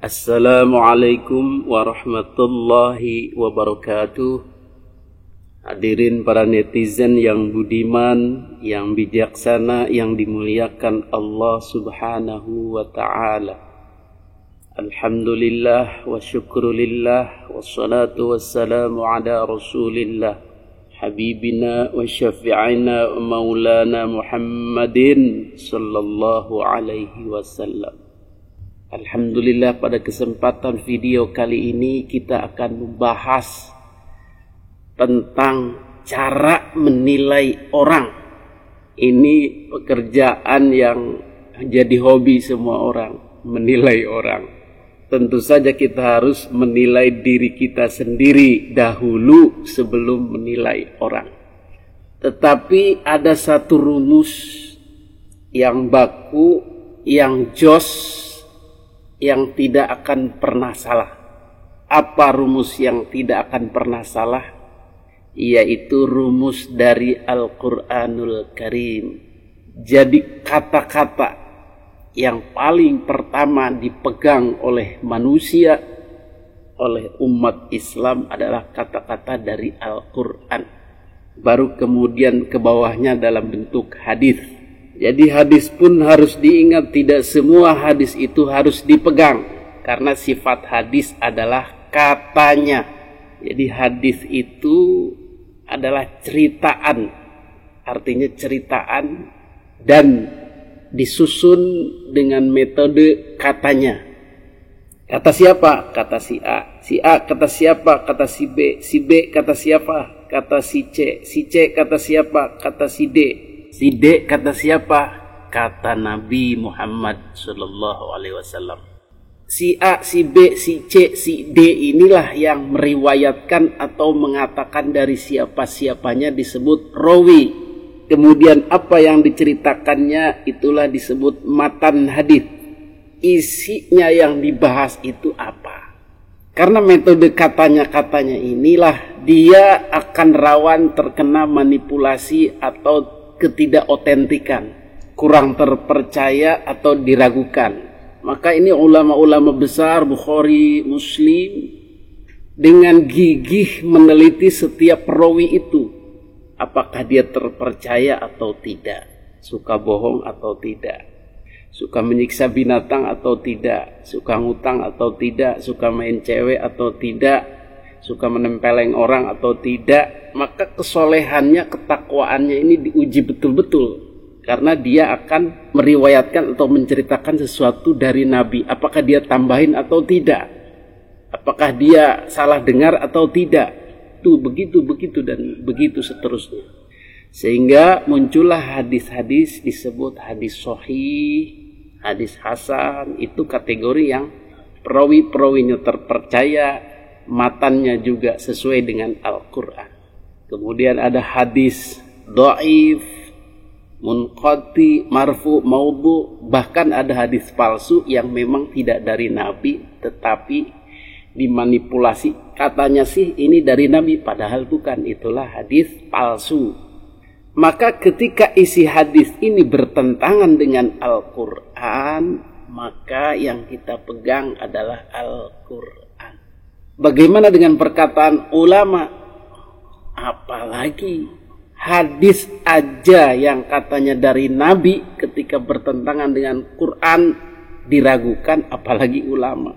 Assalamualaikum warahmatullahi wabarakatuh. Hadirin para netizen yang budiman, yang bijaksana, yang dimuliakan Allah subhanahu wa ta'ala. Alhamdulillah wa syukrulillah, wassalatu wassalamu ala rasulillah, habibina wa syafi'ina wa maulana Muhammadin sallallahu alaihi wasallam. Alhamdulillah, pada kesempatan video kali ini kita akan membahas tentang cara menilai orang. Ini pekerjaan yang jadi hobi semua orang, menilai orang. Tentu saja kita harus menilai diri kita sendiri dahulu sebelum menilai orang. Tetapi ada satu rumus yang baku, yang jos, yang tidak akan pernah salah. Apa rumus yang tidak akan pernah salah? Yaitu rumus dari Al-Quranul Karim. Jadi kata-kata yang paling pertama dipegang oleh manusia, oleh umat Islam adalah kata-kata dari Al-Quran. Baru kemudian ke bawahnya dalam bentuk hadis. Jadi hadis pun harus diingat, tidak semua hadis itu harus dipegang. Karena sifat hadis adalah katanya. Jadi hadis itu adalah ceritaan. Artinya ceritaan dan disusun dengan metode katanya. Kata siapa? Kata si A. Si A kata siapa? Kata si B. Si B kata siapa? Kata si C. Si C kata siapa? Kata si D. Si D kata siapa? Kata Nabi Muhammad sallallahu alaihi wasallam. Si A, si B, si C, si D inilah yang meriwayatkan atau mengatakan dari siapa-siapanya disebut rawi. Kemudian apa yang diceritakannya itulah disebut matan hadits. Isinya yang dibahas itu apa? Karena metode katanya-katanya inilah dia akan rawan terkena manipulasi atau ketidakotentikan, kurang terpercaya atau diragukan. Maka ini ulama-ulama besar Bukhari, Muslim dengan gigih meneliti setiap perawi itu, apakah dia terpercaya atau tidak, suka bohong atau tidak, suka menyiksa binatang atau tidak, suka ngutang atau tidak, suka main cewek atau tidak, suka menempeleng orang atau tidak. Maka kesolehannya, ketakwaannya ini diuji betul-betul. Karena dia akan meriwayatkan atau menceritakan sesuatu dari Nabi. Apakah dia tambahin atau tidak? Apakah dia salah dengar atau tidak? Itu begitu dan begitu seterusnya. Sehingga muncullah hadis-hadis disebut hadis sahih, hadis hasan. Itu kategori yang perawi-perawinya terpercaya, matannya juga sesuai dengan Al-Quran. Kemudian ada hadis dhaif, munqati, marfu, maudhu, bahkan ada hadis palsu yang memang tidak dari Nabi tetapi dimanipulasi. Katanya sih ini dari Nabi padahal bukan, itulah hadis palsu. Maka ketika isi hadis ini bertentangan dengan Al-Quran, maka yang kita pegang adalah Al-Quran. Bagaimana dengan perkataan ulama? Apalagi hadis aja yang katanya dari Nabi ketika bertentangan dengan Quran diragukan, apalagi ulama.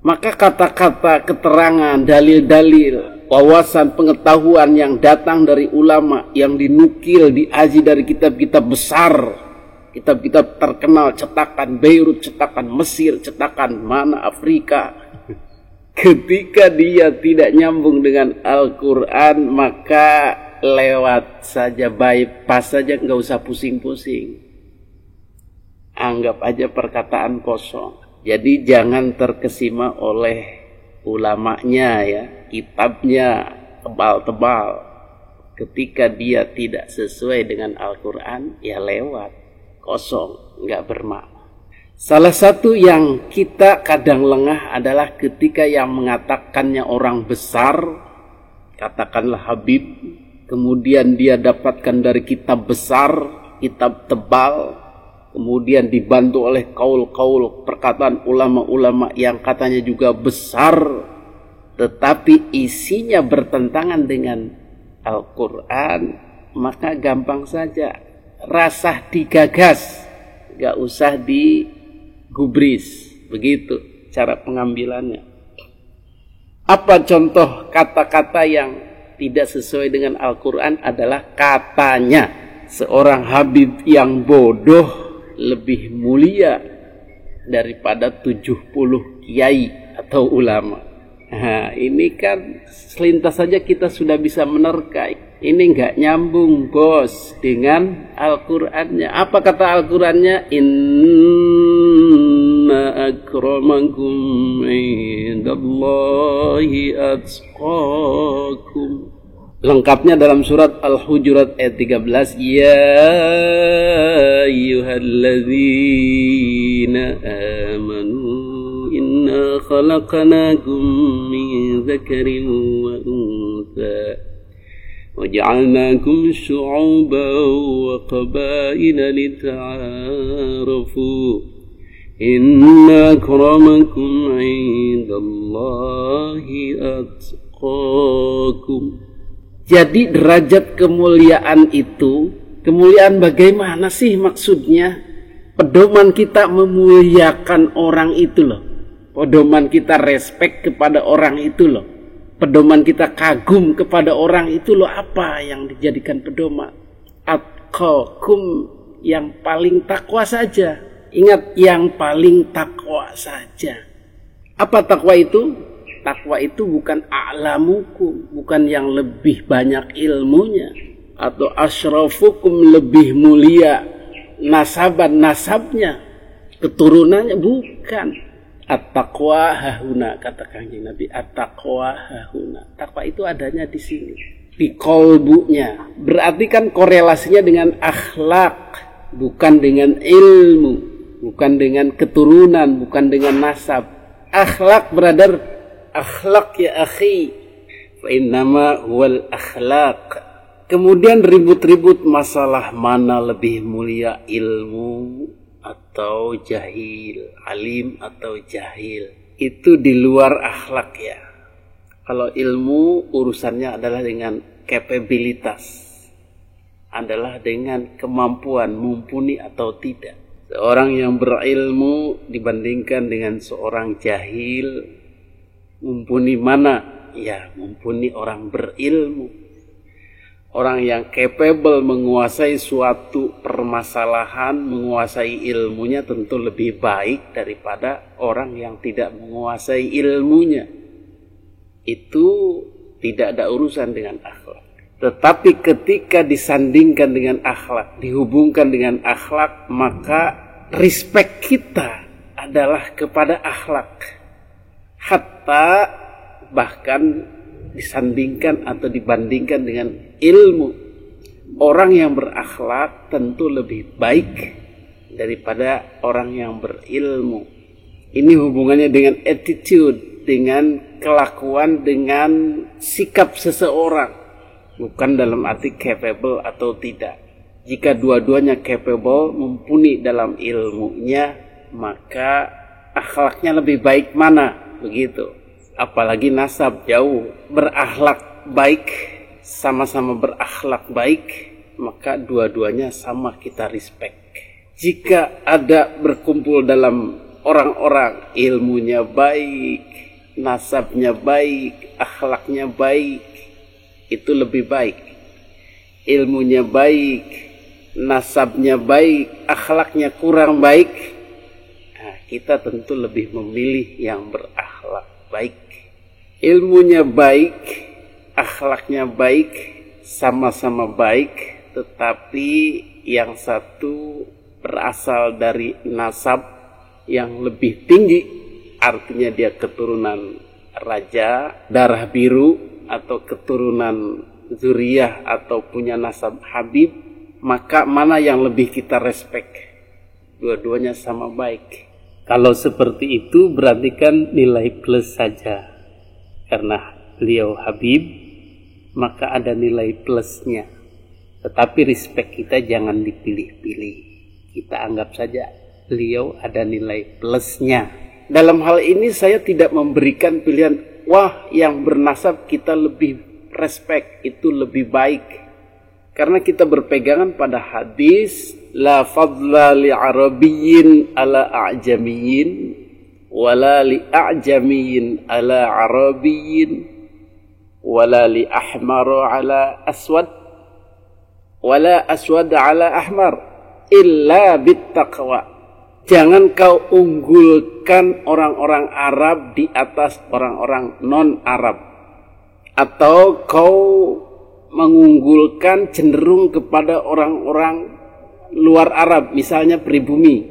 Maka kata-kata, keterangan, dalil-dalil, wawasan, pengetahuan yang datang dari ulama, yang dinukil, diaji dari kitab-kitab besar, kitab-kitab terkenal, cetakan Beirut, cetakan Mesir, cetakan mana Afrika. Ketika dia tidak nyambung dengan Al-Quran, maka lewat saja, bypass saja, nggak usah pusing-pusing. Anggap aja perkataan kosong. Jadi jangan terkesima oleh ulamanya ya, kitabnya tebal-tebal. Ketika dia tidak sesuai dengan Al-Quran, ya lewat, kosong, nggak bermakna. Salah satu yang kita kadang lengah adalah ketika yang mengatakannya orang besar, katakanlah Habib, kemudian dia dapatkan dari kitab besar, kitab tebal, kemudian dibantu oleh kaul-kaul perkataan ulama-ulama yang katanya juga besar, tetapi isinya bertentangan dengan Al-Quran, maka gampang saja rasah digagas, gak usah digubris. Begitu cara pengambilannya. Apa contoh kata-kata yang tidak sesuai dengan Al-Quran? Adalah katanya seorang Habib yang bodoh lebih mulia daripada 70 kiai atau ulama. Nah, ini kan selintas saja kita sudah bisa menerka. Ini enggak nyambung, bos, dengan Al-Qur'annya. Apa kata Al-Qur'annya? Inna akramakum indallahi atqakum. Lengkapnya dalam surat Al-Hujurat ayat 13. Ya ayyuhalladzina amanu inna khalaqnakum min dzakarin wa untha waja'alnakum syu'uban wa qabaila lita'arafu inna akramakum 'indallahi atqakum. Jadi derajat kemuliaan itu, kemuliaan bagaimana sih maksudnya? Pedoman kita memuliakan orang itu loh. Pedoman kita respek kepada orang itu loh. Pedoman kita kagum kepada orang itu loh. Apa yang dijadikan pedoman? Atqakum, yang paling takwa saja. Ingat, yang paling takwa saja. Apa takwa itu? Takwa itu bukan a'lamukum, bukan yang lebih banyak ilmunya, atau asyrafukum, lebih mulia nasabnya, keturunannya, bukan. At-taqwa hahuna, kata Kanjeng Nabi, at-taqwa hahuna. Takwa itu adanya di sini, di kolbunya. Berarti kan korelasinya dengan akhlak, bukan dengan ilmu, bukan dengan keturunan, bukan dengan nasab. Akhlak, brother. Akhlak ya akhi, fa innama huwal akhlaq. Kemudian ribut-ribut masalah mana lebih mulia, ilmu atau jahil, alim atau jahil. Itu di luar akhlak ya. Kalau ilmu urusannya adalah dengan kapabilitas, adalah dengan kemampuan, mumpuni atau tidak. Seorang yang berilmu dibandingkan dengan seorang jahil, mumpuni mana? Ya, mumpuni orang berilmu. Orang yang capable menguasai suatu permasalahan, menguasai ilmunya tentu lebih baik daripada orang yang tidak menguasai ilmunya. Itu tidak ada urusan dengan akhlak. Tetapi ketika disandingkan dengan akhlak, dihubungkan dengan akhlak, maka respect kita adalah kepada akhlak. Hatta bahkan disandingkan atau dibandingkan dengan ilmu. Orang yang berakhlak tentu lebih baik daripada orang yang berilmu. Ini hubungannya dengan attitude, dengan kelakuan, dengan sikap seseorang. Bukan dalam arti capable atau tidak. Jika dua-duanya capable, mumpuni dalam ilmunya, maka akhlaknya lebih baik mana? Begitu. Apalagi nasab jauh, berakhlak baik, sama-sama berakhlak baik, maka dua-duanya sama kita respect. Jika ada berkumpul dalam orang-orang ilmunya baik, nasabnya baik, akhlaknya baik, itu lebih baik. Ilmunya baik, nasabnya baik, akhlaknya kurang baik, kita tentu lebih memilih yang berakhlak baik. Ilmunya baik, akhlaknya baik, sama-sama baik, tetapi yang satu berasal dari nasab yang lebih tinggi, artinya dia keturunan raja, darah biru, atau keturunan zuriyah, atau punya nasab Habib, maka mana yang lebih kita respect? Dua-duanya sama baik. Kalau seperti itu berarti kan nilai plus saja. Karena beliau Habib, maka ada nilai plusnya. Tetapi respect kita jangan dipilih-pilih. kita anggap saja beliau ada nilai plusnya. Dalam hal ini saya tidak memberikan pilihan, wah yang bernasab kita lebih respect, itu lebih baik. Karena kita berpegangan pada hadis, la fadla li arabiyyin ala a'jamiyyin, wala li a'jamiyyin ala arabiyyin, wala li ahmar ala aswad, wala aswad ala ahmar, illa bittaqwa. Jangan kau unggulkan orang-orang Arab di atas orang-orang non-Arab. Atau kau mengunggulkan cenderung kepada orang-orang luar Arab, misalnya pribumi.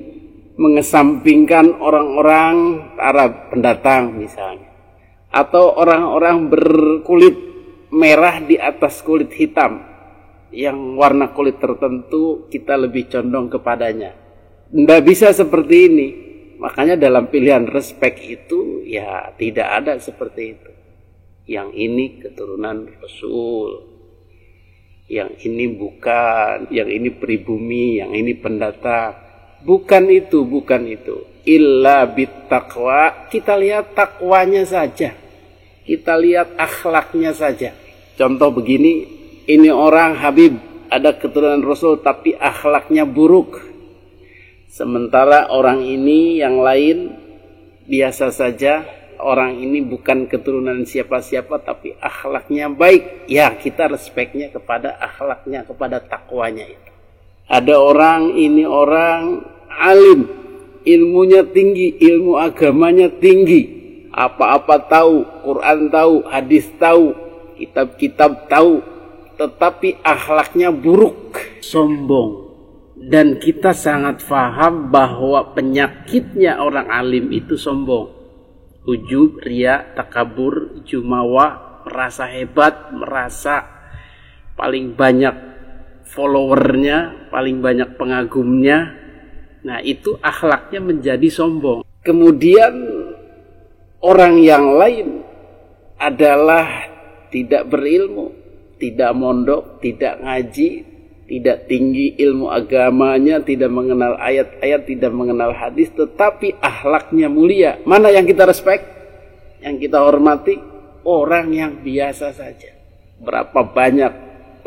Mengesampingkan orang-orang Arab pendatang misalnya. Atau orang-orang berkulit merah di atas kulit hitam. Yang warna kulit tertentu kita lebih condong kepadanya. Nggak bisa seperti ini. Makanya dalam pilihan respect itu ya tidak ada seperti itu. Yang ini keturunan Rasul, yang ini bukan, yang ini pribumi, yang ini pendatang. Bukan itu, bukan itu. Illa bittaqwa. Kita lihat takwanya saja. Kita lihat akhlaknya saja. Contoh begini, ini orang Habib ada keturunan Rasul tapi akhlaknya buruk. Sementara orang ini yang lain biasa saja, orang ini bukan keturunan siapa-siapa tapi akhlaknya baik. Ya, kita respeknya kepada akhlaknya, kepada takwanya itu. Ada orang, ini orang alim, ilmunya tinggi, ilmu agamanya tinggi. Apa-apa tahu, Quran tahu, hadis tahu, kitab-kitab tahu. Tetapi akhlaknya buruk, sombong. Dan kita sangat faham bahwa penyakitnya orang alim itu sombong. Ujub, riya, takabur, jumawa, merasa hebat, merasa paling banyak followernya, paling banyak pengagumnya. Nah itu akhlaknya menjadi sombong. Kemudian orang yang lain adalah tidak berilmu, tidak mondok, tidak ngaji, tidak tinggi ilmu agamanya, tidak mengenal ayat-ayat, tidak mengenal hadis, tetapi akhlaknya mulia. Mana yang kita respect? Yang kita hormati? Orang yang biasa saja. Berapa banyak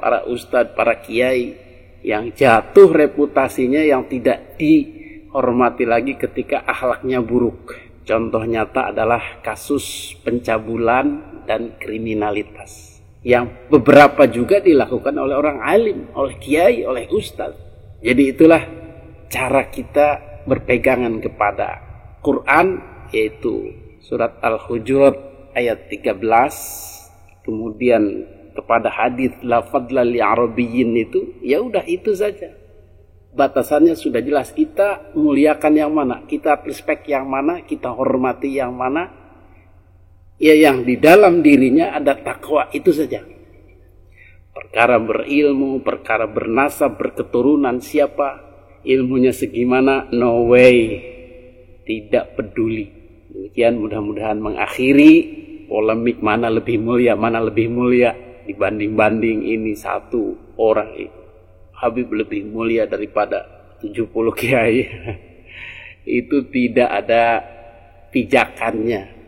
para ustadz, para kiai yang jatuh reputasinya, yang tidak dihormati lagi ketika akhlaknya buruk. Contoh nyata adalah kasus pencabulan dan kriminalitas. Yang beberapa juga dilakukan oleh orang alim, oleh kiai, oleh ustadz. Jadi itulah cara kita berpegangan kepada Quran, yaitu surat Al-Hujurat ayat 13. Kemudian kepada hadis la fadla li arabiyyin itu, ya udah itu saja. Batasannya sudah jelas, kita muliakan yang mana, kita respect yang mana, kita hormati yang mana. Ya yang di dalam dirinya ada takwa, itu saja. Perkara berilmu, perkara bernasab, berketurunan, siapa, ilmunya segimana, no way. Tidak peduli. Demikian mudah-mudahan mengakhiri polemik mana lebih mulia dibanding-banding ini satu orang itu. Habib lebih mulia daripada 70 kiai. Itu tidak ada pijakannya.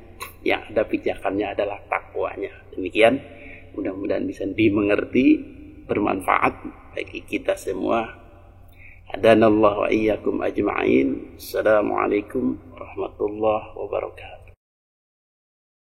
Yang ada pijakannya adalah takwanya. Demikian, mudah-mudahan bisa dimengerti, bermanfaat bagi kita semua. Hadanallahu wa iyyakum ajma'in. Assalamualaikum warahmatullahi wabarakatuh.